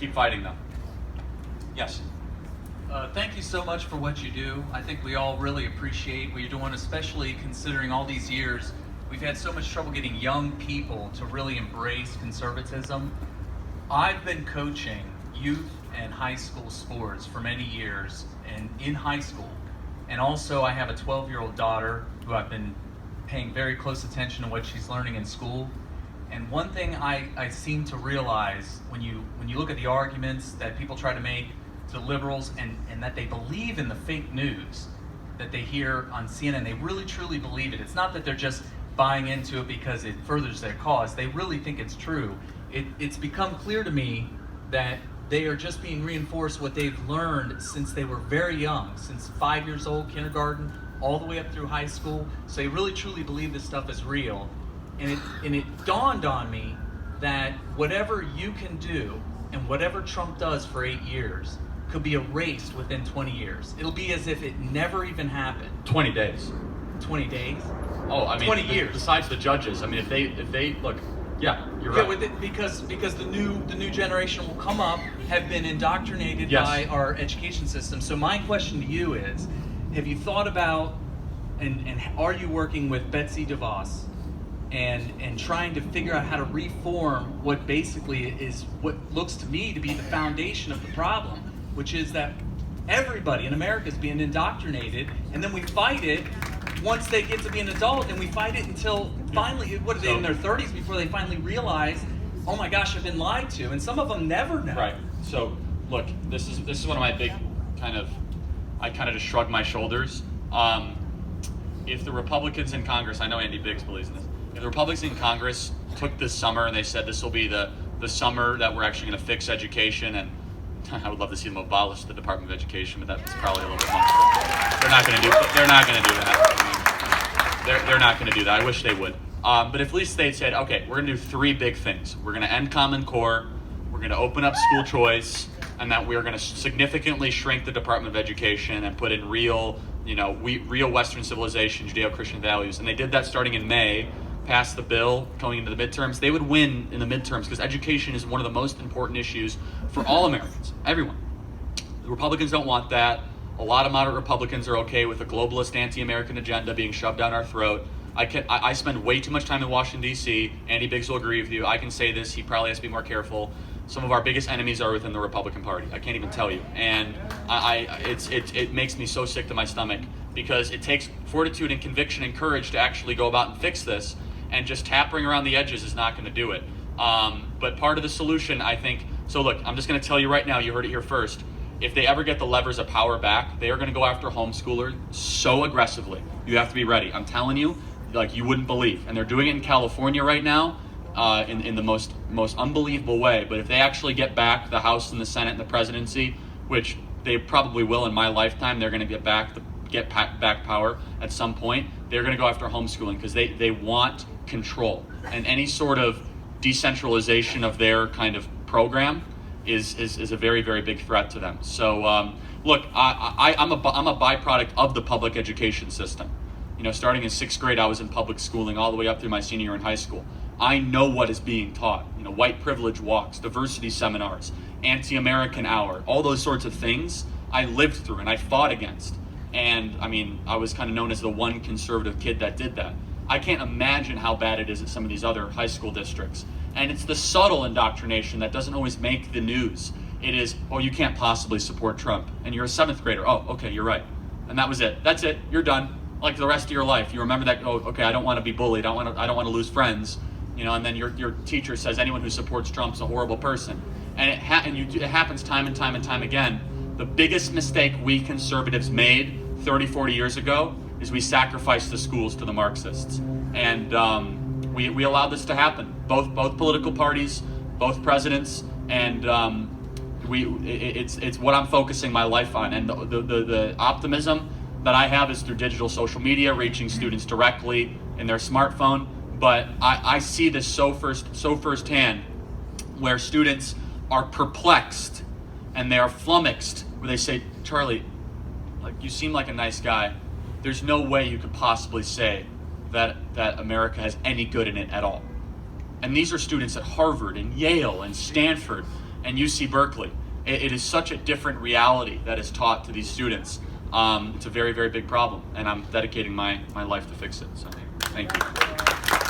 keep fighting them. Yes. Thank you so much for what you do. I think we all really appreciate what you're doing, especially considering all these years we've had so much trouble getting young people to really embrace conservatism. I've been coaching youth and high school sports for many years, and in high school. And also I have a 12-year-old daughter who I've been paying very close attention to what she's learning in school. And one thing I seem to realize when you look at the arguments that people try to make to liberals and that they believe in the fake news that they hear on CNN, they really truly believe it. It's not that they're just buying into it because it furthers their cause. They really think it's true. It's become clear to me that they are just being reinforced what they've learned since they were very young, since 5 years old, kindergarten, all the way up through high school. So they really truly believe this stuff is real. And it dawned on me that whatever you can do and whatever Trump does for 8 years could be erased within 20 years. It'll be as if it never even happened. 20 days. 20 days? Oh, I mean, 20 years. Besides the judges, I mean, if they look, yeah, you're right. With it, because the new generation will come up, have been indoctrinated Yes. by our education system. So my question to you is, have you thought about, and are you working with Betsy DeVos and trying to figure out how to reform what basically is what looks to me to be the foundation of the problem, which is that everybody in America is being indoctrinated, and then we fight it once they get to be an adult, and we fight it until finally, what are they, in their 30s before they finally realize, oh my gosh, I've been lied to, and some of them never know. Right. So look, this is one of my big I kind of just shrug my shoulders. If the Republicans in Congress, I know Andy Biggs believes in this, if the Republicans in Congress took this summer and they said this will be the summer that we're actually going to fix education, and I would love to see them abolish the Department of Education, but that's probably a little bit much. They're not going to do that. I mean, they're not going to do that. I wish they would. But if at least they said, okay, we're going to do 3 big things. We're going to end Common Core, we're going to open up school choice, and that we're going to significantly shrink the Department of Education and put in real Western civilization, Judeo-Christian values. And they did that starting in May, passed the bill going into the midterms. They would win in the midterms because education is one of the most important issues for all Americans, everyone. The Republicans don't want that. A lot of moderate Republicans are okay with a globalist anti-American agenda being shoved down our throat. I spend way too much time in Washington, D.C. Andy Biggs will agree with you. I can say this. He probably has to be more careful. Some of our biggest enemies are within the Republican Party. I can't even tell you. And it makes me so sick to my stomach because it takes fortitude and conviction and courage to actually go about and fix this. And just tapping around the edges is not going to do it. But part of the solution, I think, so look, I'm just going to tell you right now, you heard it here first. If they ever get the levers of power back, they are going to go after homeschoolers so aggressively. You have to be ready. I'm telling you, like you wouldn't believe. And they're doing it in California right now in the most unbelievable way. But if they actually get back the House and the Senate and the presidency, which they probably will in my lifetime, they're going to get back power at some point. They're going to go after homeschooling because they want control. And any sort of decentralization of their kind of program is a very, very big threat to them. So look, I'm a byproduct of the public education system. Starting in 6th grade, I was in public schooling all the way up through my senior year in high school. I know what is being taught. White privilege walks, diversity seminars, anti-American hour, all those sorts of things I lived through and I fought against. And I mean, I was kind of known as the one conservative kid that did that. I can't imagine how bad it is at some of these other high school districts. And it's the subtle indoctrination that doesn't always make the news. It is, oh, you can't possibly support Trump. And you're a 7th grader. Oh, okay, you're right. And that was it. That's it. You're done. Like the rest of your life. You remember that, oh, okay, I don't want to be bullied. I don't want to lose friends. And then your teacher says anyone who supports Trump's a horrible person. And it happens time and time and time again. The biggest mistake we conservatives made 30, 40 years ago is we sacrificed the schools to the Marxists. And we allowed this to happen. Both political parties, both presidents, and it's what I'm focusing my life on. And the optimism that I have is through digital social media, reaching students directly in their smartphone. But I see this so firsthand, where students are perplexed and they are flummoxed, where they say, Charlie, like, you seem like a nice guy. There's no way you could possibly say that America has any good in it at all. And these are students at Harvard and Yale and Stanford and UC Berkeley. It is such a different reality that is taught to these students. It's a very, very big problem, and I'm dedicating my life to fix it. So, thank you.